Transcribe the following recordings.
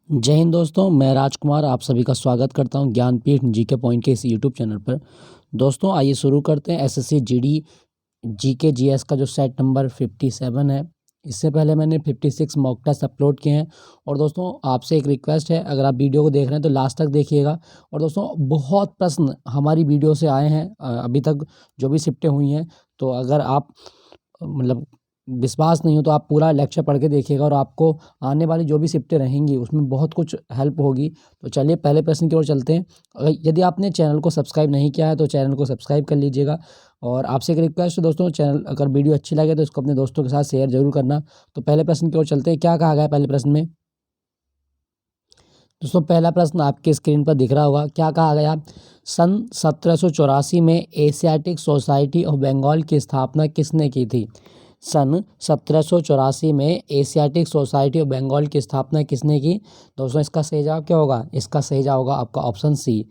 जय हिंद दोस्तों, मैं राजकुमार आप सभी का स्वागत करता हूं ज्ञानपीठ जीके पॉइंट के इस यूट्यूब चैनल पर। दोस्तों आइए शुरू करते हैं एसएससी जीडी जीके जीएस का जो सेट नंबर 57 है। इससे पहले मैंने 56 मॉक टेस्ट अपलोड किए हैं। और दोस्तों आपसे एक रिक्वेस्ट है, अगर आप वीडियो को देख रहे हैं तो लास्ट तक देखिएगा। और दोस्तों बहुत प्रश्न हमारी वीडियो से आए हैं अभी तक जो भी शिफ्टें हुई हैं। तो अगर आप मतलब विश्वास नहीं हो तो आप पूरा लेक्चर पढ़ के देखिएगा और आपको आने वाली जो भी शिफ्टें रहेंगी उसमें बहुत कुछ हेल्प होगी। तो चलिए पहले प्रश्न की ओर चलते हैं। यदि आपने चैनल को सब्सक्राइब नहीं किया है तो चैनल को सब्सक्राइब कर लीजिएगा। और आपसे एक रिक्वेस्ट है दोस्तों, चैनल अगर वीडियो अच्छी लगे तो इसको अपने दोस्तों के साथ शेयर जरूर करना। तो पहले प्रश्न की ओर चलते हैं। क्या कहा गया है पहले प्रश्न में? दोस्तों पहला प्रश्न आपके स्क्रीन पर दिख रहा होगा। क्या कहा गया? सन 1784 में एशियाटिक सोसाइटी ऑफ बंगाल की स्थापना किसने की थी? सन 1784 में एशियाटिक सोसाइटी ऑफ बंगाल की स्थापना किसने की? दोस्तों इसका सही जवाब क्या होगा? इसका सही जवाब होगा आपका option C,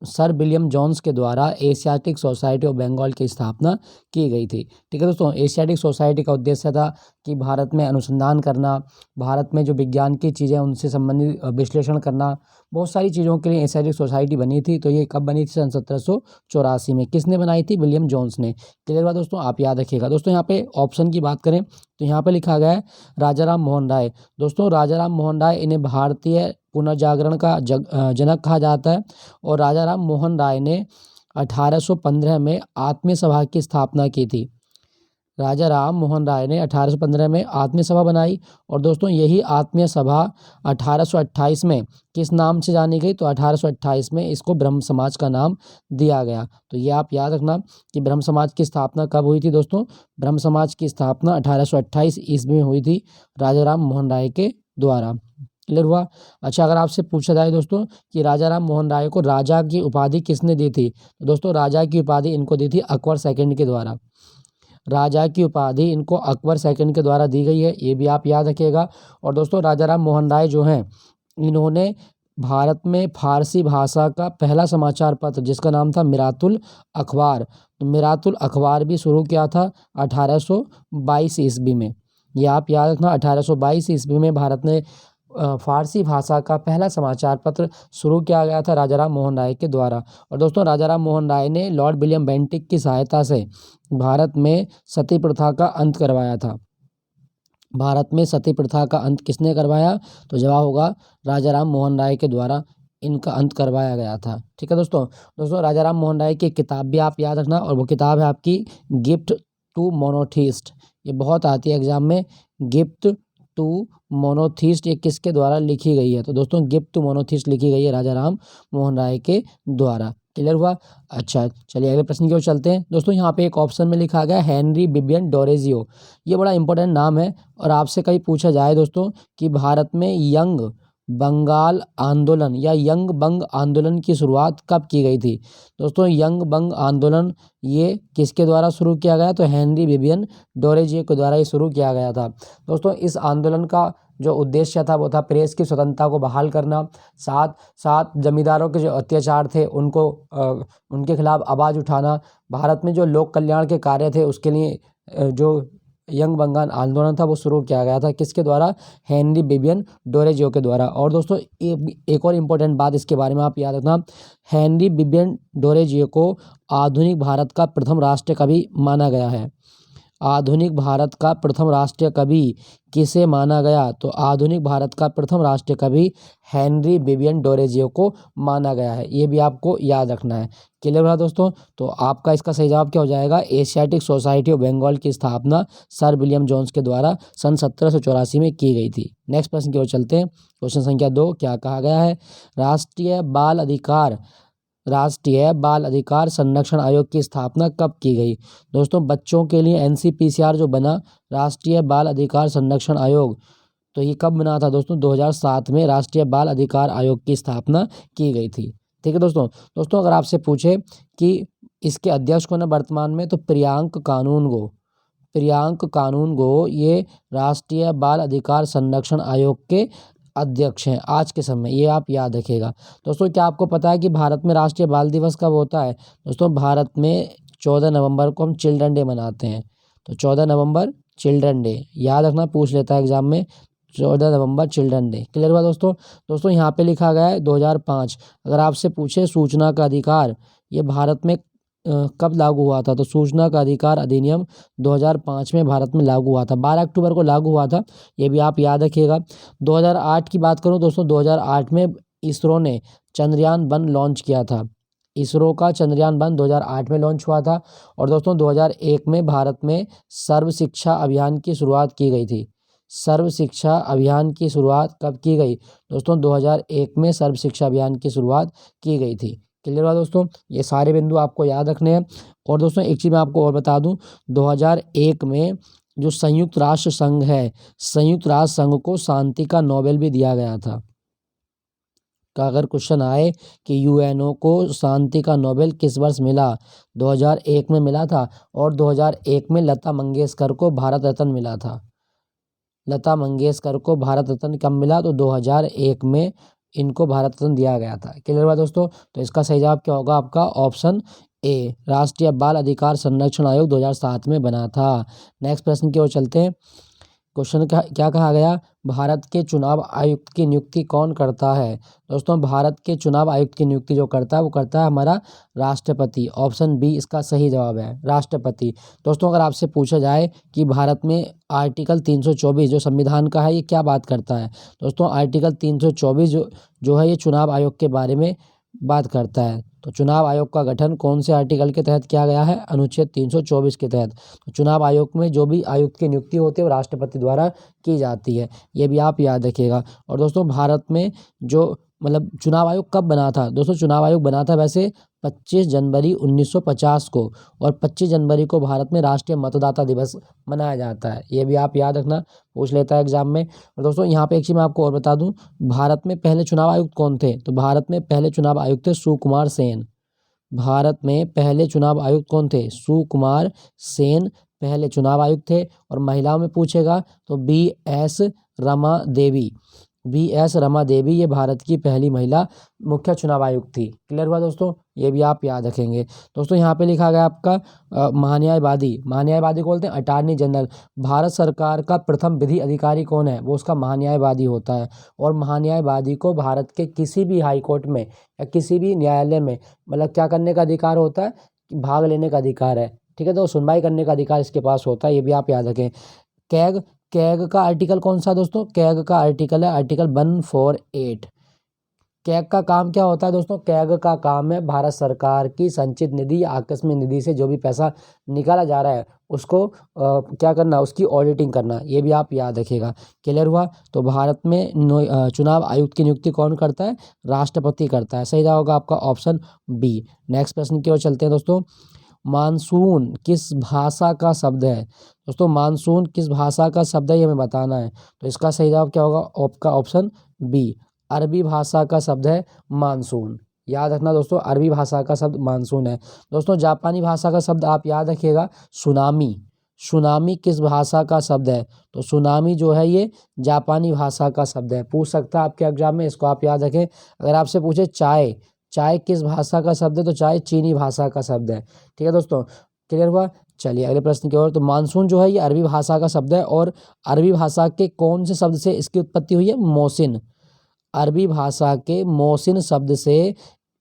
sir William Jones के द्वारा एशियाटिक सोसाइटी ऑफ बंगाल की स्थापना की गई थी। ठीक है दोस्तों, एशियाटिक सोसाइटी का उद्देश्य था कि भारत में अनुसंधान करना, भारत में जो विज्ञान की चीज़ें उनसे संबंधित विश्लेषण करना, बहुत सारी चीज़ों के लिए एशियाटिक सोसाइटी बनी थी। तो ये कब बनी थी? सन 1784 में। किसने बनाई थी? विलियम जोन्स ने। क्लियर बात दोस्तों, आप याद रखिएगा। दोस्तों यहाँ पे ऑप्शन की बात करें तो यहाँ पे लिखा गया है राजा राम मोहन राय। दोस्तों राजा राम मोहन राय, इन्हें भारतीय पुनर्जागरण का जनक कहा जाता है। और राजा राम मोहन राय ने 1815 में आत्मीय सभा की स्थापना की थी। राजा राम मोहन राय ने 1815 में आत्मीय सभा बनाई। और दोस्तों यही आत्मीय सभा 1828 में किस नाम से जानी गई? तो 1828 में इसको ब्रह्म समाज का नाम दिया गया। तो ये आप याद रखना कि ब्रह्म समाज की स्थापना कब हुई थी दोस्तों? ब्रह्म समाज की स्थापना 1828 ईस्वी में हुई थी राजा राम मोहन राय के द्वारा। क्लियर हुआ? अच्छा, अगर आपसे पूछा जाए दोस्तों कि राजा राम मोहन राय को राजा की उपाधि किसने दी थी? तो दोस्तों राजा की उपाधि इनको दी थी अकबर सेकंड के द्वारा। राजा की उपाधि इनको अकबर सेकंड के द्वारा दी गई है, ये भी आप याद रखिएगा। और दोस्तों राजा राम मोहन राय जो हैं, इन्होंने भारत में फारसी भाषा का पहला समाचार पत्र जिसका नाम था मिरातुल अखबार, तो मिरातुल अखबार भी शुरू किया था 1822 ईस्वी में। ये आप याद रखना, 1822 ईस्वी में भारत ने फारसी भाषा का पहला समाचार पत्र शुरू किया गया था राजा राम मोहन राय के द्वारा। और दोस्तों राजा राम मोहन राय ने लॉर्ड विलियम बेंटिक की सहायता से भारत में सती प्रथा का अंत करवाया था। भारत में सती प्रथा का अंत किसने करवाया? तो जवाब होगा राजा राम मोहन राय के द्वारा इनका अंत करवाया गया था। ठीक है दोस्तों। दोस्तों राजा राम मोहन राय की किताब भी आप याद रखना, और वो किताब है आपकी गिफ्ट टू मोनोथिस्ट। ये बहुत आती है एग्जाम में, गिफ्ट टू मोनोथिस्ट। ये किसके द्वारा लिखी गई है? तो दोस्तों गिफ्ट टू मोनोथिस्ट लिखी गई है राजा राम मोहन राय के द्वारा। क्लियर हुआ? अच्छा चलिए अगले प्रश्न की ओर चलते हैं। दोस्तों यहाँ पे एक ऑप्शन में लिखा गया हेनरी बिबियन डोरेजियो। ये बड़ा इंपॉर्टेंट नाम है। और आपसे कहीं पूछा जाए दोस्तों कि भारत में यंग बंगाल आंदोलन या यंग बंग आंदोलन की शुरुआत कब की गई थी? दोस्तों यंग बंग आंदोलन ये किसके द्वारा शुरू किया गया? तो हेनरी बिबियन डोरेजियो के द्वारा ये शुरू किया गया था। दोस्तों इस आंदोलन का जो उद्देश्य था वो था प्रेस की स्वतंत्रता को बहाल करना, साथ साथ जमींदारों के जो अत्याचार थे उनको उनके खिलाफ आवाज़ उठाना, भारत में जो लोक कल्याण के कार्य थे उसके लिए जो यंग बंगाल आंदोलन था वो शुरू किया गया था। किसके द्वारा? हेनरी बिबियन डोरेजियो के द्वारा। और दोस्तों एक और इम्पोर्टेंट बात इसके बारे में आप याद रखना, हेनरी बिबियन डोरेजियो को आधुनिक भारत का प्रथम राष्ट्रीय कवि माना गया है। आधुनिक भारत का प्रथम राष्ट्रीय कवि किसे माना गया? तो आधुनिक भारत का प्रथम राष्ट्रीय कवि हेनरी बिबियन डोरेजियो को माना गया है। ये भी आपको याद रखना है। क्लियर हुआ दोस्तों? तो आपका इसका सही जवाब क्या हो जाएगा? एशियाटिक सोसाइटी ऑफ बंगाल की स्थापना सर विलियम जोन्स के द्वारा सन 1784 में की गई थी। नेक्स्ट प्रश्न की ओर चलते हैं। क्वेश्चन संख्या 2 क्या कहा गया है? राष्ट्रीय बाल अधिकार संरक्षण आयोग की स्थापना कब की गई? दोस्तों बच्चों के लिए एनसीपीसीआर जो बना, राष्ट्रीय बाल अधिकार संरक्षण आयोग, तो ये कब बना था दोस्तों? 2007 में राष्ट्रीय बाल अधिकार आयोग की स्थापना की गई थी। ठीक है दोस्तों। दोस्तों अगर आपसे पूछे कि इसके अध्यक्ष कौन है वर्तमान में, तो प्रियांक कानूनगो ये राष्ट्रीय बाल अधिकार संरक्षण आयोग के अध्यक्ष हैं आज के समय। ये आप याद रखिएगा। दोस्तों क्या आपको पता है कि भारत में राष्ट्रीय बाल दिवस कब होता है? दोस्तों भारत में 14 नवंबर को हम चिल्ड्रन डे मनाते हैं। तो 14 नवंबर चिल्ड्रन डे याद रखना, पूछ लेता है एग्जाम में। 14 नवंबर चिल्ड्रन डे। क्लियर हुआ दोस्तों। दोस्तों यहाँ पे लिखा गया है 2005। अगर आपसे पूछे सूचना का अधिकार ये भारत में कब लागू हुआ था, तो सूचना का अधिकार अधिनियम 2005 में भारत में लागू हुआ था, 12 अक्टूबर को लागू हुआ था, ये भी आप याद रखिएगा। 2008 की बात करूं दोस्तों, 2008 में इसरो ने चंद्रयान-1 लॉन्च किया था। इसरो का चंद्रयान-1 2008 में लॉन्च हुआ था। और दोस्तों 2001 में भारत में सर्व शिक्षा अभियान की शुरुआत की गई थी। सर्व शिक्षा अभियान की शुरुआत कब की गई दोस्तों, 2001 में सर्व शिक्षा अभियान की शुरुआत की गई थी। क्लियर हुआ दोस्तों। ये सारे बिंदु आपको याद रखने हैं। और दोस्तों एक चीज़ मैं आपको और बता दूं, 2001 में जो संयुक्त राष्ट्र संघ है, संयुक्त राष्ट्र संघ को शांति का नोबेल भी दिया गया था। का अगर क्वेश्चन आए कि यूएनओ को शांति का नोबेल किस वर्ष मिला, 2001 में मिला था। और 2001 में लता मंगेशकर को भारत रत्न मिला था। लता मंगेशकर को भारत रत्न कब मिला, तो 2001 में इनको भारत रत्न दिया गया था। क्लियर हुआ दोस्तों। तो इसका सही जवाब क्या होगा आपका, ऑप्शन ए, राष्ट्रीय बाल अधिकार संरक्षण आयोग 2007 में बना था। नेक्स्ट प्रश्न की ओर चलते हैं। क्वेश्चन का क्या कहा गया, भारत के चुनाव आयुक्त की नियुक्ति कौन करता है। दोस्तों भारत के चुनाव आयुक्त की नियुक्ति जो करता है वो करता है हमारा राष्ट्रपति। ऑप्शन बी इसका सही जवाब है, राष्ट्रपति। दोस्तों अगर आपसे पूछा जाए कि भारत में आर्टिकल 324 जो संविधान का है ये क्या बात करता है, दोस्तों आर्टिकल 324 जो है ये चुनाव आयोग के बारे में बात करता है। तो चुनाव आयोग का गठन कौन से आर्टिकल के तहत किया गया है, अनुच्छेद 324 के तहत। तो चुनाव आयोग में जो भी आयुक्त की नियुक्ति होती है वो राष्ट्रपति द्वारा की जाती है, ये भी आप याद रखिएगा। और दोस्तों भारत में जो मतलब चुनाव आयोग कब बना था, दोस्तों चुनाव आयोग बना था वैसे 25 जनवरी 1950 को। और 25 जनवरी को भारत में राष्ट्रीय मतदाता दिवस मनाया जाता है, ये भी आप याद रखना, पूछ लेता है एग्जाम में। और दोस्तों यहाँ पे एक चीज़ मैं आपको और बता दूं, भारत में पहले चुनाव आयुक्त कौन थे, तो भारत में पहले चुनाव आयुक्त थे सुकुमार सेन। भारत में पहले चुनाव आयुक्त कौन थे, सुकुमार सेन पहले चुनाव आयुक्त थे। और महिलाओं में पूछेगा तो बी.एस. रमा देवी, बी.एस. रमा देवी ये भारत की पहली महिला मुख्य चुनाव आयुक्त थी। क्लियर हुआ दोस्तों, ये भी आप याद रखेंगे। दोस्तों यहाँ पे लिखा गया आपका महान्यायवादी, महान्यायवादी बोलते हैं अटॉर्नी जनरल। भारत सरकार का प्रथम विधि अधिकारी कौन है, वो उसका महान्यायवादी होता है। और महान्यायवादी को भारत के किसी भी हाई कोर्ट में या किसी भी न्यायालय में मतलब क्या करने का अधिकार होता है, भाग लेने का अधिकार है। ठीक है, तो सुनवाई करने का अधिकार इसके पास होता है, ये भी आप याद रखें। कैग, कैग का आर्टिकल कौन सा दोस्तों, कैग का आर्टिकल है आर्टिकल 148। कैग का काम क्या होता है दोस्तों, कैग का काम है भारत सरकार की संचित निधि या आकस्मिक निधि से जो भी पैसा निकाला जा रहा है उसको क्या करना, उसकी ऑडिटिंग करना, ये भी आप याद रखिएगा। क्लियर हुआ। तो भारत में चुनाव आयुक्त की नियुक्ति कौन करता है, राष्ट्रपति करता है। सही जवाब होगा आपका ऑप्शन बी। नेक्स्ट प्रश्न की ओर चलते हैं दोस्तों। मानसून किस भाषा का शब्द है, दोस्तों मानसून किस भाषा का शब्द है ये हमें बताना है। तो इसका सही जवाब क्या होगा, आपका ऑप्शन बी, अरबी भाषा का शब्द है मानसून। याद रखना दोस्तों, अरबी भाषा का शब्द मानसून है। दोस्तों जापानी भाषा का शब्द आप याद रखिएगा सुनामी। सुनामी किस भाषा का शब्द है, तो सुनामी जो है ये जापानी भाषा का शब्द है। पूछ सकता है आपके एग्जाम में, इसको आप याद रखें। अगर आपसे पूछे चाय, चाय किस भाषा का शब्द है, तो चाय चीनी भाषा का शब्द है। ठीक है दोस्तों, क्लियर हुआ। चलिए अगले प्रश्न की ओर। तो मानसून जो है ये अरबी भाषा का शब्द है। और अरबी भाषा के कौन से शब्द से इसकी उत्पत्ति हुई है, मौसिन। अरबी भाषा के मौसिन शब्द से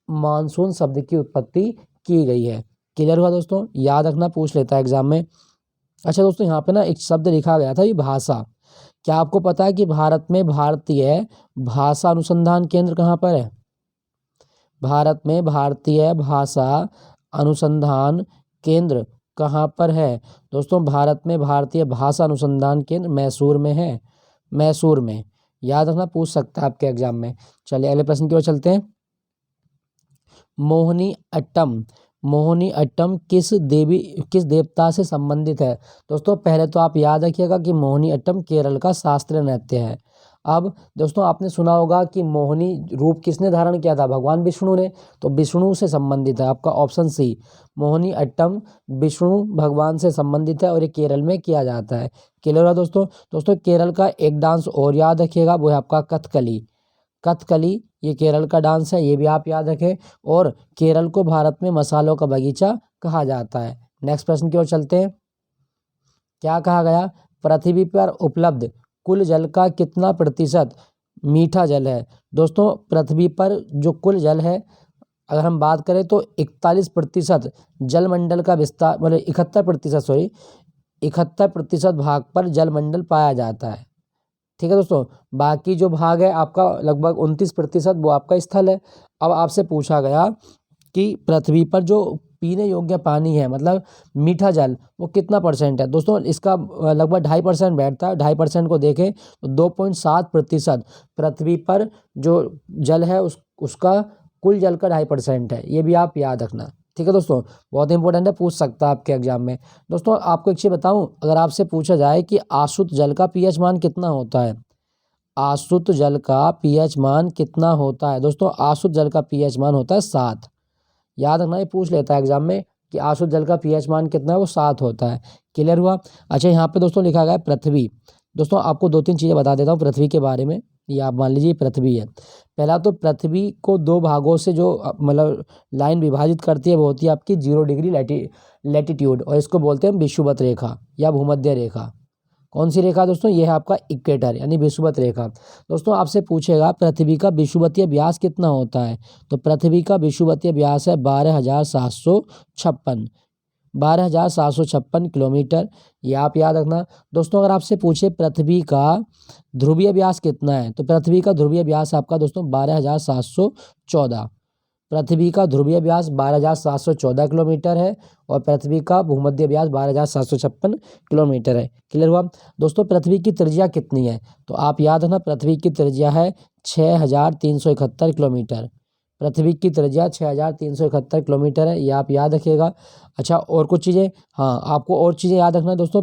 मानसून शब्द की उत्पत्ति की गई है। क्लियर हुआ दोस्तों, याद रखना, पूछ लेता है एग्जाम में। अच्छा दोस्तों यहाँ पे ना एक शब्द लिखा गया था, ये भाषा। क्या आपको पता है कि भारत में भारतीय भाषा अनुसंधान केंद्र कहाँ पर है, भारत में भारतीय भाषा अनुसंधान केंद्र कहाँ पर है। दोस्तों भारत में भारतीय भाषा अनुसंधान केंद्र मैसूर में है, मैसूर में। याद रखना, पूछ सकता है आपके एग्जाम में। चलिए अगले प्रश्न की ओर चलते हैं। मोहिनी अट्टम, मोहिनी अट्टम किस देवता से संबंधित है। दोस्तों पहले तो आप याद रखिएगा कि मोहिनी अट्टम केरल का शास्त्रीय नृत्य है। अब दोस्तों आपने सुना होगा कि मोहिनी रूप किसने धारण किया था, भगवान विष्णु ने। तो विष्णु से संबंधित है, आपका ऑप्शन सी, मोहिनी अट्टम विष्णु भगवान से संबंधित है और ये केरल में किया जाता है। क्लियर हुआ दोस्तों। दोस्तों केरल का एक डांस और याद रखिएगा, वो है आपका कथकली। कथकली ये केरल का डांस है, ये भी आप याद रखें। और केरल को भारत में मसालों का बगीचा कहा जाता है। नेक्स्ट प्रश्न की ओर चलते हैं। क्या कहा गया, पृथ्वी पर उपलब्ध कुल जल का कितना प्रतिशत मीठा जल है? दोस्तों पृथ्वी पर जो कुल जल है अगर हम बात करें तो 41% जलमंडल का विस्तार, मतलब 71% भाग पर जलमंडल पाया जाता है। ठीक है दोस्तों, बाकी जो भाग है आपका लगभग 29% वो आपका स्थल है। अब आपसे पूछा गया कि पृथ्वी पर जो पीने योग्य पानी है, मतलब मीठा जल, वो कितना परसेंट है? दोस्तों इसका लगभग 2.5% बैठता है। 2.5% को देखें तो 2.7% पृथ्वी पर जो जल है उसका कुल जल का 2.5% है। ये भी आप याद रखना। ठीक है दोस्तों, बहुत इंपॉर्टेंट है, पूछ सकता है आपके एग्जाम में। दोस्तों आपको एक चीज़ बताऊं, अगर आपसे पूछा जाए कि आशुद्ध जल का पीएच मान कितना होता है, आशुद्ध जल का पीएच मान कितना होता है? दोस्तों आशुद्ध जल का पीएच मान होता है 7। याद रखना, ये पूछ लेता है एग्जाम में कि आशुद्ध जल का पीएच मान कितना है, वो 7 होता है। क्लियर हुआ? अच्छा, यहाँ पे दोस्तों लिखा गया है पृथ्वी। दोस्तों आपको 2-3 चीज़ें बता देता हूँ पृथ्वी के बारे में। ये आप मान लीजिए पृथ्वी है। पहला तो पृथ्वी को 2 भागों से जो मतलब लाइन विभाजित करती है वो होती है आपकी 0 डिग्री लैटिट्यूड, और इसको बोलते हैं विषुवत रेखा या भूमध्य रेखा। कौन सी रेखा दोस्तों? ये है आपका इक्वेटर यानी विषुवत रेखा। दोस्तों आपसे पूछेगा पृथ्वी का विषुवतीय व्यास कितना होता है, तो पृथ्वी का विषुवतीय व्यास है 12,756 किलोमीटर। ये आप याद रखना। दोस्तों अगर आपसे पूछे पृथ्वी का ध्रुवीय व्यास कितना है, तो पृथ्वी का ध्रुवीय व्यास आपका दोस्तों 12,714। पृथ्वी का ध्रुवीय व्यास 12,714 किलोमीटर है और पृथ्वी का भूमध्य व्यास 12,756 किलोमीटर है। क्लियर हुआ? दोस्तों पृथ्वी की त्रिज्या कितनी है, तो आप याद रखना पृथ्वी की त्रिज्या है 6,371 किलोमीटर। पृथ्वी की त्रिज्या 6,371 किलोमीटर है, ये आप याद रखिएगा। अच्छा, और कुछ चीज़ें, हाँ आपको और चीज़ें याद रखना है दोस्तों।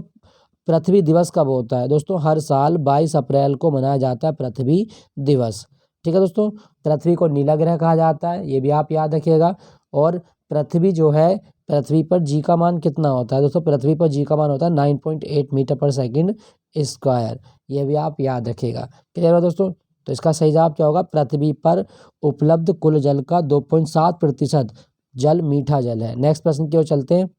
पृथ्वी दिवस कब होता है? दोस्तों हर साल 22 अप्रैल को मनाया जाता है पृथ्वी दिवस। ठीक है दोस्तों, पृथ्वी को नीला ग्रह कहा जाता है, ये भी आप याद रखिएगा। और पृथ्वी जो है, पृथ्वी पर जी का मान कितना होता है? दोस्तों पृथ्वी पर जी का मान होता है 9.8 मीटर पर सेकंड स्क्वायर, ये भी आप याद रखिएगा। क्लियर है दोस्तों? तो इसका सही जवाब क्या होगा? पृथ्वी पर उपलब्ध कुल जल का 2.7% जल मीठा जल है। नेक्स्ट प्रश्न की ओर चलते हैं।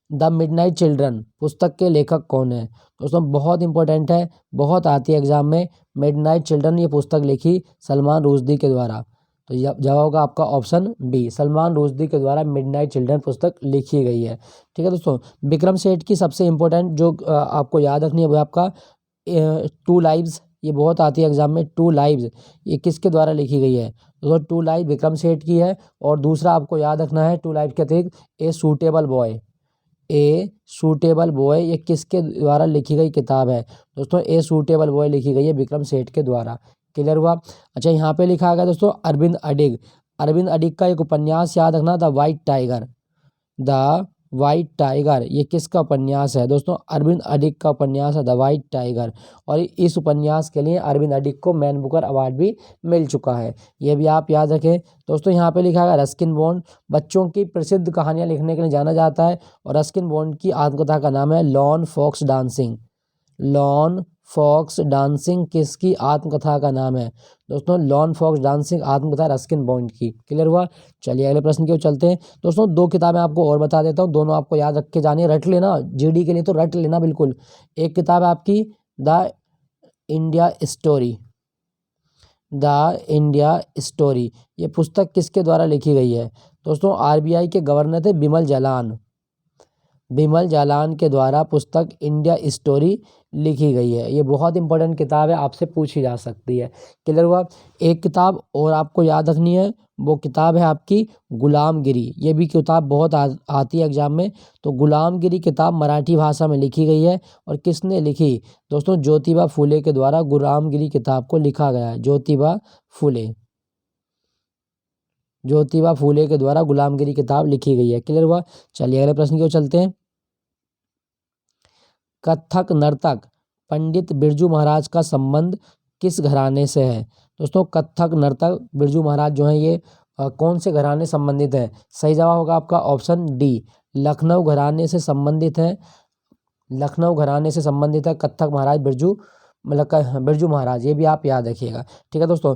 द मिडनाइट चिल्ड्रन पुस्तक के लेखक कौन है? दोस्तों बहुत इंपॉर्टेंट है, बहुत आती है एग्जाम में। मिडनाइट चिल्ड्रन ये पुस्तक लिखी सलमान रुश्दी के द्वारा, तो जवाब होगा आपका ऑप्शन बी, सलमान रुश्दी के द्वारा मिडनाइट चिल्ड्रन पुस्तक लिखी गई है। ठीक है दोस्तों, विक्रम सेठ की सबसे इंपॉर्टेंट जो आपको याद रखनी है वो आपका 2 लाइव्स, ये बहुत आती है एग्जाम में। 2 लाइव्स ये किसके द्वारा लिखी गई है? तो 2 लाइव विक्रम सेठ की है। और दूसरा आपको याद रखना है 2 लाइव के अतिरिक्त a suitable boy, a suitable boy ये किसके द्वारा लिखी गई किताब है? दोस्तों ए सूटेबल बॉय लिखी गई है विक्रम सेठ के द्वारा। क्लियर हुआ? अच्छा, यहाँ पे लिखा गया दोस्तों अरविंद अडिग। अरविंद अडिग का एक उपन्यास याद रखना, the white tiger. The white tiger ये किसका उपन्यास है? दोस्तों अरविंद अडिग का उपन्यास है द वाइट टाइगर। और इस उपन्यास के लिए अरविंद अडिग को मैन बुकर अवार्ड भी मिल चुका है, ये भी आप याद रखें। दोस्तों यहाँ पे लिखा है रस्किन बॉन्ड बच्चों की प्रसिद्ध कहानियाँ लिखने के लिए जाना जाता है, और रस्किन बॉन्ड की आत्मकथा का नाम है lone fox dancing. Lone fox dancing किसकी आत्मकथा का नाम है? दोस्तों लॉन फॉक्स डांसिंग आत्मकथा रस्किन बॉन्ड की। क्लियर हुआ? चलिए अगले प्रश्न की ओर चलते हैं। दोस्तों 2 किताबें आपको और बता देता हूँ, दोनों आपको याद रख के जानी है, रट लेना, जीडी के लिए तो रट लेना बिल्कुल। एक किताब है आपकी the India story. The India story ये पुस्तक किसके द्वारा लिखी गई है? दोस्तों आरबीआई के गवर्नर थे बिमल जालान। बिमल जालान के द्वारा पुस्तक इंडिया स्टोरी लिखी गई है। ये बहुत इंपॉर्टेंट किताब है, आपसे पूछी जा सकती है। क्लियर हुआ? एक किताब और आपको याद रखनी है, वो किताब है आपकी गुलामगिरी। ये भी किताब बहुत आती है एग्जाम में। तो गुलामगिरी किताब मराठी भाषा में लिखी गई है, और किसने लिखी? दोस्तों ज्योतिबा फुले के द्वारा गुलामगिरी किताब को लिखा गया है। ज्योतिबा फुले, ज्योतिबा फुले के द्वारा गुलामगिरी किताब लिखी गई है। क्लियर हुआ? चलिए अगले प्रश्न की ओर चलते हैं। कथक नर्तक पंडित बिरजू महाराज का संबंध किस घराने से है? दोस्तों कथक नर्तक बिरजू महाराज जो हैं ये कौन से घराने संबंधित है? सही जवाब होगा आपका ऑप्शन डी, लखनऊ घराने से संबंधित है। लखनऊ घराने से संबंधित है कथक महाराज बिरजू बिरजू महाराज, ये भी आप याद रखिएगा। ठीक है दोस्तों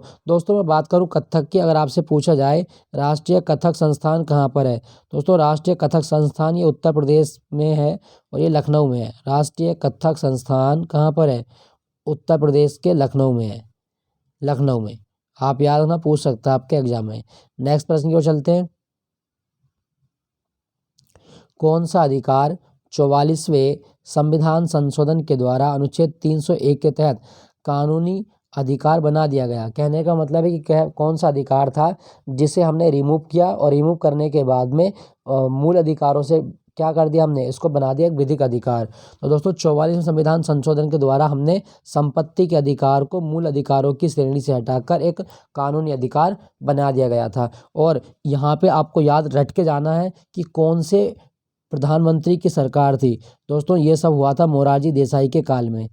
मैं बात करूं कथक की, अगर आपसे पूछा जाए राष्ट्रीय कथक संस्थान कहाँ पर है, दोस्तों राष्ट्रीय कथक संस्थान ये उत्तर प्रदेश में है और ये लखनऊ में है। राष्ट्रीय कथक संस्थान कहाँ पर है, उत्तर प्रदेश के लखनऊ में है, लखनऊ में। आप याद रखना, पूछ सकता है आपके एग्जाम में। नेक्स्ट प्रश्न की ओर चलते हैं। कौन सा अधिकार 44वें संविधान संशोधन के द्वारा अनुच्छेद 301 के तहत कानूनी अधिकार बना दिया गया। कहने का मतलब है कि कौन सा अधिकार था जिसे हमने रिमूव किया और रिमूव करने के बाद में मूल अधिकारों से क्या कर दिया, हमने इसको बना दिया एक विधिक अधिकार। तो दोस्तों 44वें संविधान संशोधन के द्वारा हमने संपत्ति के अधिकार को मूल अधिकारों की श्रेणी से हटाकर एक कानूनी अधिकार बना दिया गया था। और यहाँ पे आपको याद रट के जाना है कि कौन से प्रधानमंत्री की सरकार थी। दोस्तों ये सब हुआ था मोरारजी देसाई के काल में।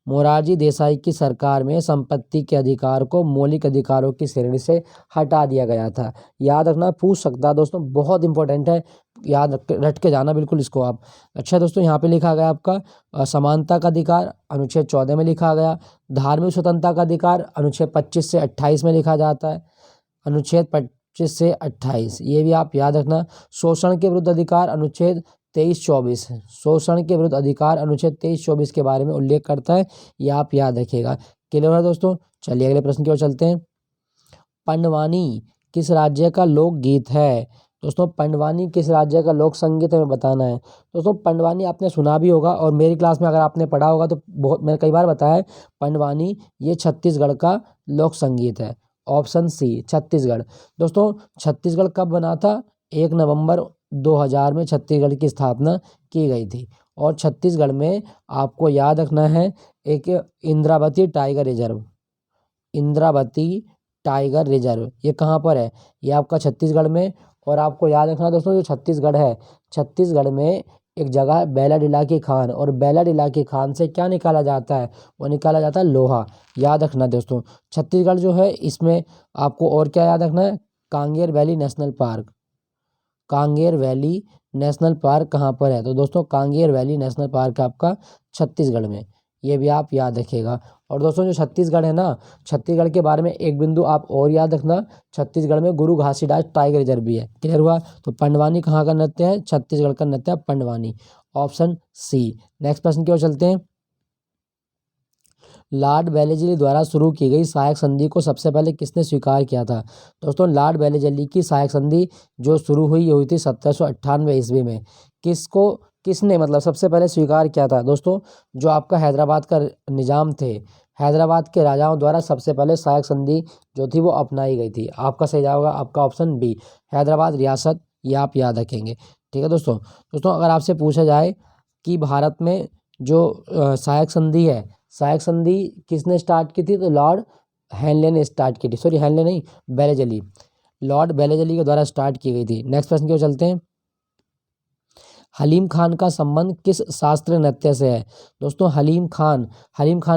मोरारजी देसाई की सरकार में संपत्ति के अधिकार को मौलिक अधिकारों की श्रेणी से हटा दिया गया था। याद रखना, पूछ सकता है दोस्तों, बहुत इंपॉर्टेंट है, याद रट के जाना बिल्कुल इसको आप। अच्छा दोस्तों, यहाँ पे लिखा गया आपका समानता का अधिकार अनुच्छेद 14 में लिखा गया। धार्मिक स्वतंत्रता का अधिकार अनुच्छेद 25 से 28 में लिखा जाता है, अनुच्छेद 25 से 28, ये भी आप याद रखना। शोषण के विरुद्ध अधिकार अनुच्छेद 23-24, शोषण के विरुद्ध अधिकार अनुच्छेद 23-24 के बारे में उल्लेख करता है, ये आप याद रखिएगा। क्लियर है दोस्तों। चलिए अगले प्रश्न की ओर चलते हैं। पंडवानी किस राज्य का लोकगीत है। दोस्तों पंडवानी किस राज्य का लोक संगीत है, हमें बताना है। दोस्तों पंडवानी आपने सुना भी होगा और मेरी क्लास में अगर आपने पढ़ा होगा तो बहुत, मैंने कई बार बताया है, पंडवानी ये छत्तीसगढ़ का लोक संगीत है। Option C Chhattisgarh. दोस्तों छत्तीसगढ़ कब बना था, 1 नवंबर 2000 में छत्तीसगढ़ की स्थापना की गई थी। और छत्तीसगढ़ में आपको याद रखना है एक Indravati tiger reserve, Indravati tiger reserve ये कहाँ पर है, ये आपका छत्तीसगढ़ में। और आपको याद रखना दोस्तों, जो छत्तीसगढ़ है, छत्तीसगढ़ में एक जगह है बैलाडीला की खान, और बैलाडीला की खान से क्या निकाला जाता है, वो निकाला जाता है लोहा। याद रखना दोस्तों, छत्तीसगढ़ जो है इसमें आपको और क्या याद रखना है, Kanger valley national park. Kanger valley national park कहाँ पर है, तो दोस्तों कांगेर वैली नेशनल पार्क आपका छत्तीसगढ़ में, ये भी आप याद रखिएगा। और दोस्तों जो छत्तीसगढ़ है ना, छत्तीसगढ़ के बारे में एक बिंदु आप और याद रखना, छत्तीसगढ़ में गुरु घासीदास टाइगर रिजर्व भी है। क्लियर हुआ। तो पंडवानी कहाँ का नृत्य है, छत्तीसगढ़ का नृत्य है पंडवानी, ऑप्शन सी। नेक्स्ट प्रश्न की ओर चलते हैं। लॉर्ड वेलेस्ली द्वारा शुरू की गई सहायक संधि को सबसे पहले किसने स्वीकार किया था। दोस्तों लॉर्ड वेलेस्ली की सहायक संधि जो शुरू हुई थी 1798 ईस्वी में। किसने मतलब सबसे पहले स्वीकार किया था, दोस्तों जो आपका हैदराबाद का निजाम थे, हैदराबाद के राजाओं द्वारा सबसे पहले सहायक संधि जो थी वो अपनाई गई थी। आपका सही जवाब होगा आपका ऑप्शन बी, हैदराबाद रियासत, ये आप याद रखेंगे। ठीक है दोस्तों अगर आपसे पूछा जाए कि भारत में जो सहायक संधि है, सहायक संधि किसने स्टार्ट की थी, तो लॉर्ड हेनले ने स्टार्ट की थी, सॉरी हेनले नहीं, वेलेस्ली, लॉर्ड वेलेस्ली के द्वारा स्टार्ट की गई थी। नेक्स्ट प्रश्न की ओर चलते हैं। हलीम खान का संबंध किस शास्त्रीय नृत्य से है। दोस्तों हलीम खान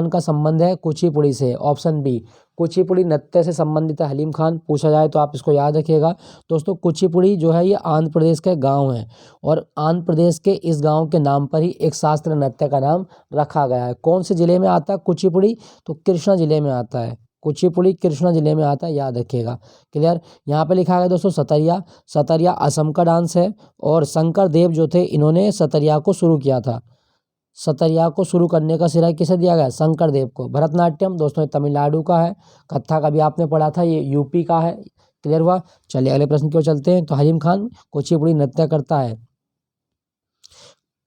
का संबंध है कुचिपुड़ी से, ऑप्शन बी, कुचिपुड़ी नृत्य से संबंधित है हलीम खान। पूछा जाए तो आप इसको याद रखिएगा। दोस्तों कुचिपुड़ी जो है ये आंध्र प्रदेश का गांव है, और आंध्र प्रदेश के इस गांव के नाम पर ही एक शास्त्रीय नृत्य का नाम रखा गया है। कौन से जिले में आता है कुचिपुड़ी, तो कृष्णा जिले में आता है, कुचिपुड़ी कृष्णा जिले में आता है, याद रखिएगा। क्लियर। यहाँ पे लिखा गया दोस्तों सतरिया, सतरिया असम का डांस है, और शंकर देव जो थे इन्होंने सतरिया को शुरू किया था। सतरिया को शुरू करने का श्रेय किसे दिया गया, शंकर देव को। भरतनाट्यम दोस्तों ये तमिलनाडु का है, कथक अभी आपने पढ़ा था ये यूपी का है। क्लियर हुआ। चलिए अगले प्रश्न की ओर चलते हैं। तो हलीम खान कुचिपुड़ी नृत्य करता है।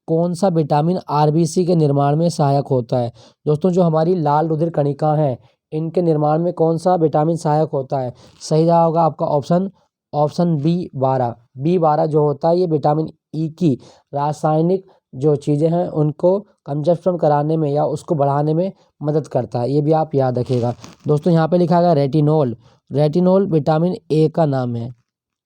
कौन सा विटामिन आरबीसी के निर्माण में सहायक होता है। दोस्तों जो हमारी लाल रुधिर कणिका है इनके निर्माण में कौन सा विटामिन सहायक होता है। सही जवाब होगा आपका ऑप्शन बी12 जो होता है ये विटामिन ई की रासायनिक जो चीज़ें हैं उनको कंजप्शन कराने में या उसको बढ़ाने में मदद करता है, ये भी आप याद रखिएगा। दोस्तों यहाँ पे लिखा गया रेटिनोल विटामिन ए का नाम है।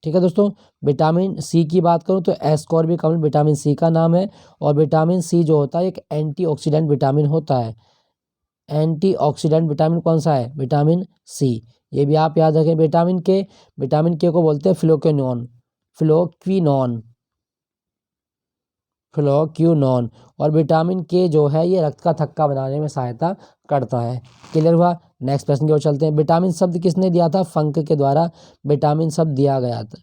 ठीक है दोस्तों। विटामिन सी की बात करूँ तो एस्कॉर्बिक अम्ल विटामिन सी का नाम है, और विटामिन सी जो होता है एक एंटीऑक्सीडेंट विटामिन होता है। एंटीऑक्सीडेंट विटामिन कौन सा है, विटामिन सी, ये भी आप याद रखें। विटामिन के को बोलते हैं फ्लोक्विनोन, और विटामिन के जो है ये रक्त का थक्का बनाने में सहायता करता है। क्लियर हुआ। नेक्स्ट प्रश्न की ओर चलते हैं। विटामिन शब्द किसने दिया था? फंक के द्वारा विटामिन शब्द दिया गया था,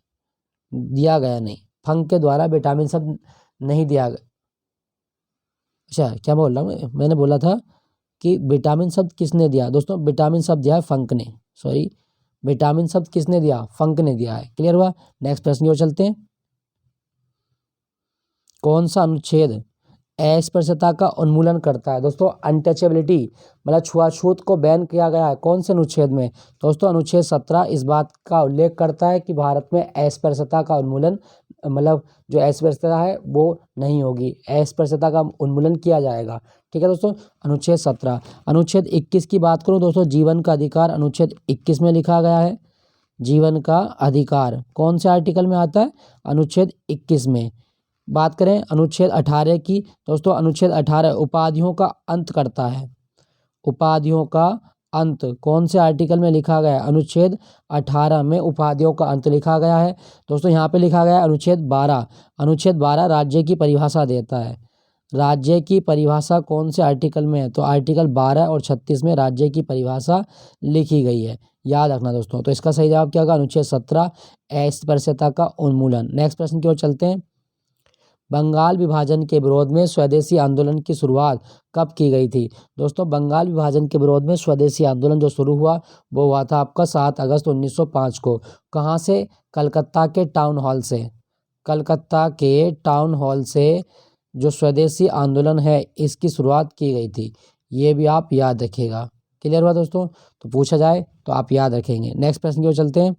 दिया गया नहीं, फंक के द्वारा विटामिन शब्द नहीं दिया गया। अच्छा, क्या बोल रहा हूँ मैंने बोला था कि विटामिन शब्द किसने दिया? दोस्तों विटामिन शब्द दिया है फंक ने, सॉरी, विटामिन शब्द किसने दिया? फंक ने दिया है। क्लियर हुआ। नेक्स्ट प्रश्न की ओर चलते हैं। कौन सा अनुच्छेद अस्पृश्यता का उन्मूलन करता है? दोस्तों अनटचेबिलिटी मतलब छुआछूत को बैन किया गया है कौन से अनुच्छेद में? दोस्तों अनुच्छेद 17 इस बात का उल्लेख करता है कि भारत में अस्पृश्यता का उन्मूलन, मतलब जो अस्पृश्यता है वो नहीं होगी, अस्पृश्यता का उन्मूलन किया जाएगा। ठीक है दोस्तों, अनुच्छेद 17। अनुच्छेद 21 की बात करूँ दोस्तों, जीवन का अधिकार अनुच्छेद 21 में लिखा गया है। जीवन का अधिकार कौन से आर्टिकल में आता है? अनुच्छेद 21 में। बात करें अनुच्छेद 18 की, दोस्तों अनुच्छेद 18 उपाधियों का अंत करता है। उपाधियों का अंत कौन से आर्टिकल में लिखा गया है? अनुच्छेद 18 में उपाधियों का अंत लिखा गया है। दोस्तों यहाँ पे लिखा गया है अनुच्छेद 12। अनुच्छेद 12 राज्य की परिभाषा देता है। राज्य की परिभाषा कौन से आर्टिकल में है? तो आर्टिकल 12 और 36 में राज्य की परिभाषा लिखी गई है, याद रखना दोस्तों। तो इसका सही जवाब क्या होगा? अनुच्छेद 17 अस्पृश्यता का उन्मूलन। नेक्स्ट प्रश्न की ओर चलते हैं। बंगाल विभाजन के विरोध में स्वदेशी आंदोलन की शुरुआत कब की गई थी? दोस्तों बंगाल विभाजन के विरोध में स्वदेशी आंदोलन जो शुरू हुआ वो हुआ था आपका 7 अगस्त 1905 को। कहाँ से? कलकत्ता के टाउन हॉल से। कलकत्ता के टाउन हॉल से जो स्वदेशी आंदोलन है इसकी शुरुआत की गई थी, ये भी आप याद रखिएगा। क्लियर हुआ दोस्तों? तो पूछा जाए तो आप याद रखेंगे। नेक्स्ट प्रश्न की ओर चलते हैं।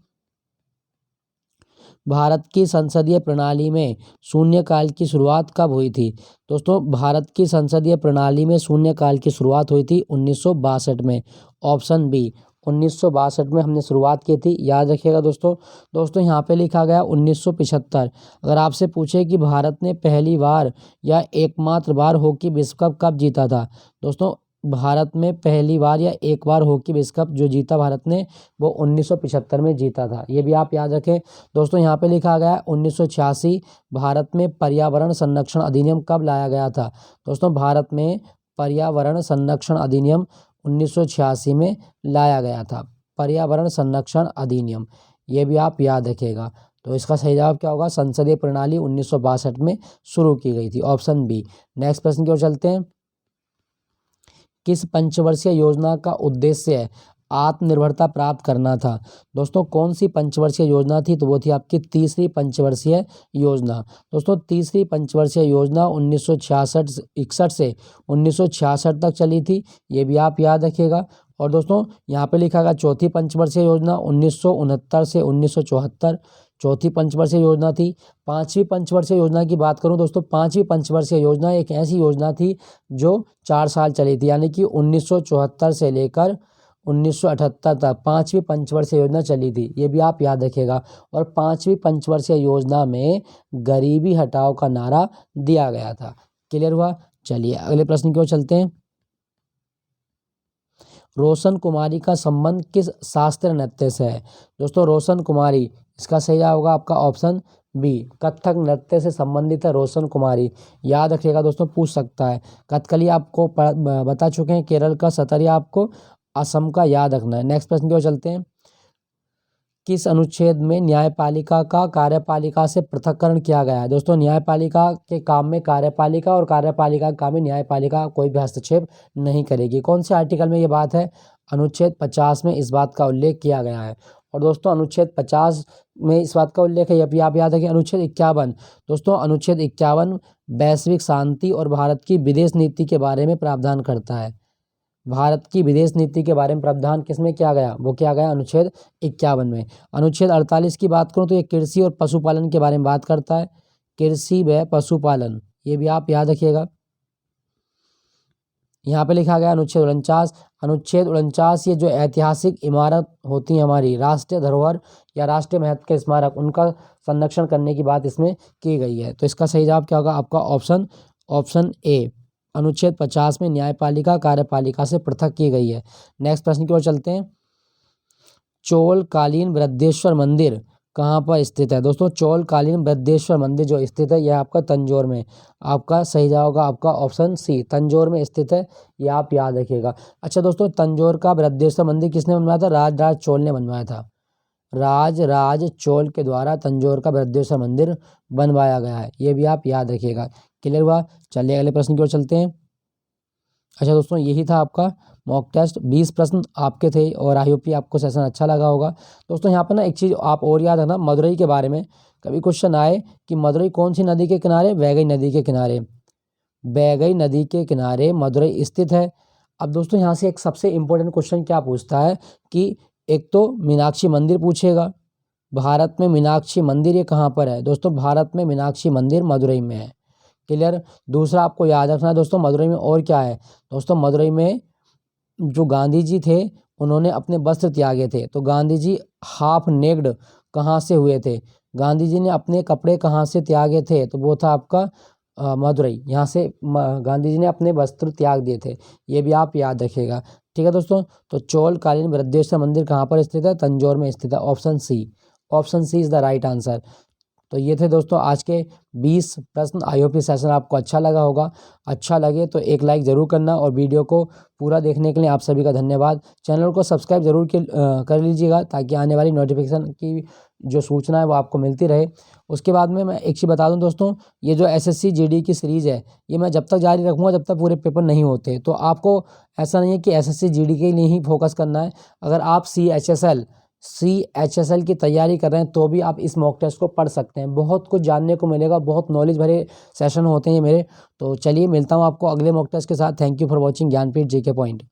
भारत की संसदीय प्रणाली में शून्यकाल की शुरुआत कब हुई थी? दोस्तों भारत की संसदीय प्रणाली में शून्यकाल की शुरुआत हुई थी 1962 में। ऑप्शन बी, 1962 में हमने शुरुआत की थी, याद रखिएगा दोस्तों। दोस्तों यहाँ पे लिखा गया 1975। अगर आपसे पूछे कि भारत ने पहली बार या एकमात्र बार हॉकी विश्व कप कब जीता था? दोस्तों भारत में पहली बार या एक बार हॉकी विश्व कप जो जीता भारत ने वो 1975 में जीता था, ये भी आप याद रखें। दोस्तों यहाँ पे लिखा गया है 1986। भारत में पर्यावरण संरक्षण अधिनियम कब लाया गया था? दोस्तों भारत में पर्यावरण संरक्षण अधिनियम 1986 में लाया गया था। पर्यावरण संरक्षण अधिनियम, ये भी आप याद रखिएगा। तो इसका सही जवाब क्या होगा? संसदीय प्रणाली 1962 में शुरू की गई थी, ऑप्शन बी। नेक्स्ट प्रश्न की ओर चलते हैं। किस पंचवर्षीय योजना का उद्देश्य आत्मनिर्भरता प्राप्त करना था? दोस्तों कौन सी पंचवर्षीय योजना थी? तो वो थी आपकी तीसरी पंचवर्षीय योजना। दोस्तों तीसरी पंचवर्षीय योजना 1961 से 1966 तक चली थी, ये भी आप याद रखिएगा। और दोस्तों यहाँ पे लिखा गया चौथी पंचवर्षीय योजना 1969 से 1974, चौथी पंचवर्षीय योजना थी। पांचवी पंचवर्षीय योजना की बात करूं दोस्तों, पांचवी पंचवर्षीय योजना एक ऐसी योजना थी जो 4 साल चली थी, यानी कि 1974 से लेकर 1978 तक पांचवी पंचवर्षीय योजना चली थी, ये भी आप याद रखिएगा। और पांचवी पंचवर्षीय योजना में गरीबी हटाओ का नारा दिया गया था। क्लियर हुआ? चलिए अगले प्रश्न की ओर चलते हैं। रोशन कुमारी का संबंध किस शास्त्रीय नृत्य से है? दोस्तों रोशन कुमारी, इसका सही जवाब होगा आपका ऑप्शन बी, कथक नृत्य से संबंधित है रोशन कुमारी, याद रखिएगा दोस्तों, पूछ सकता है। कथकली आपको बता चुके हैं, केरल का, सतरिया आपको असम का याद रखना है। नेक्स्ट प्रश्न की ओर चलते हैं। किस अनुच्छेद में न्यायपालिका का कार्यपालिका से पृथक्करण किया गया है? दोस्तों न्यायपालिका के काम में कार्यपालिका और कार्यपालिका के काम में न्यायपालिका कोई भी हस्तक्षेप नहीं करेगी। कौन से आर्टिकल में ये बात है? अनुच्छेद 50 में इस बात का उल्लेख किया गया है। और दोस्तों अनुच्छेद 50 में इस बात का उल्लेख है, ये आप याद रखें। अनुच्छेद 51, दोस्तों अनुच्छेद 51 वैश्विक शांति और भारत की विदेश नीति के बारे में प्रावधान करता है। भारत की विदेश नीति के बारे में प्रावधान किसमें किया गया? वो किया गया अनुच्छेद 51 में। अनुच्छेद 48 की बात करूं तो ये कृषि और पशुपालन के बारे में बात करता है, कृषि व पशुपालन, ये भी आप याद रखिएगा। यहाँ पे लिखा गया अनुच्छेद 49। अनुच्छेद 49 ये जो ऐतिहासिक इमारत होती है हमारी राष्ट्रीय धरोहर या राष्ट्रीय महत्व के स्मारक, उनका संरक्षण करने की बात इसमें की गई है। तो इसका सही जवाब क्या होगा आपका? ऑप्शन ए, अनुच्छेद 50 में न्यायपालिका कार्यपालिका से पृथक की गई है। नेक्स्ट प्रश्न की ओर चलते हैं। चोल कालीन बृहदेश्वर मंदिर कहाँ पर स्थित है? दोस्तों चौलकालीन बृहदेश्वर मंदिर जो स्थित है यह आपका तंजौर में। आपका सही जवाब होगा आपका ऑप्शन सी, तंजौर में स्थित है, यह आप याद रखिएगा। अच्छा दोस्तों, तंजौर का बृहदेश्वर मंदिर किसने बनवाया था? राजराज चोल ने बनवाया था। राजराज चोल के द्वारा तंजौर का बृहदेश्वर मंदिर बनवाया गया है, ये भी आप याद रखिएगा। क्लियर हुआ? चलिए अगले प्रश्न की ओर चलते हैं। अच्छा दोस्तों, यही था आपका मॉक टेस्ट। 20 प्रश्न आपके थे और आई होप कि आपको सेशन अच्छा लगा होगा। दोस्तों यहाँ पर ना एक चीज़ आप और याद रखना, मदुरई के बारे में कभी क्वेश्चन आए कि मदुरई कौन सी नदी के किनारे? वैगई नदी के किनारे। वैगई नदी के किनारे मदुरई स्थित है। अब दोस्तों यहाँ से एक सबसे इम्पोर्टेंट क्वेश्चन क्या पूछता है कि एक तो मीनाक्षी मंदिर पूछेगा, भारत में मीनाक्षी मंदिर ये कहाँ पर है? दोस्तों भारत में मीनाक्षी मंदिर मदुरई में है। क्लियर? दूसरा आपको याद रखना है दोस्तों, मदुरई में और क्या है? दोस्तों मदुरई में जो गांधी जी थे उन्होंने अपने वस्त्र त्यागे थे, तो गांधी जी हाफ नेक्ड कहाँ से हुए थे? गांधी जी ने अपने कपड़े कहाँ से त्यागे थे? तो वो था आपका मदुरई। यहाँ से गांधी जी ने अपने वस्त्र त्याग दिए थे, ये भी आप याद रखिएगा। ठीक है दोस्तों, तो चौलकालीन बृहदेश्वर मंदिर कहाँ पर स्थित है? तंजौर में स्थित है। Option C, option C is the right answer. तो ये थे दोस्तों आज के 20 प्रश्न। आई होप ये सेशन आपको अच्छा लगा होगा। अच्छा लगे तो एक लाइक ज़रूर करना और वीडियो को पूरा देखने के लिए आप सभी का धन्यवाद। चैनल को सब्सक्राइब जरूर कर लीजिएगा ताकि आने वाली नोटिफिकेशन की जो सूचना है वो आपको मिलती रहे। उसके बाद में मैं एक चीज़ बता दूं दोस्तों, ये जो एसएससी जीडी की सीरीज़ है ये मैं जब तक जारी रखूँगा जब तक पूरे पेपर नहीं होते। तो आपको ऐसा नहीं है कि एसएससी जीडी के लिए ही फोकस करना है। अगर आप CHSL की तैयारी कर रहे हैं तो भी आप इस मॉक टेस्ट को पढ़ सकते हैं। बहुत कुछ जानने को मिलेगा, बहुत नॉलेज भरे सेशन होते हैं ये मेरे। तो चलिए मिलता हूँ आपको अगले मॉक टेस्ट के साथ। Thank you for watching Jnanpith JK point.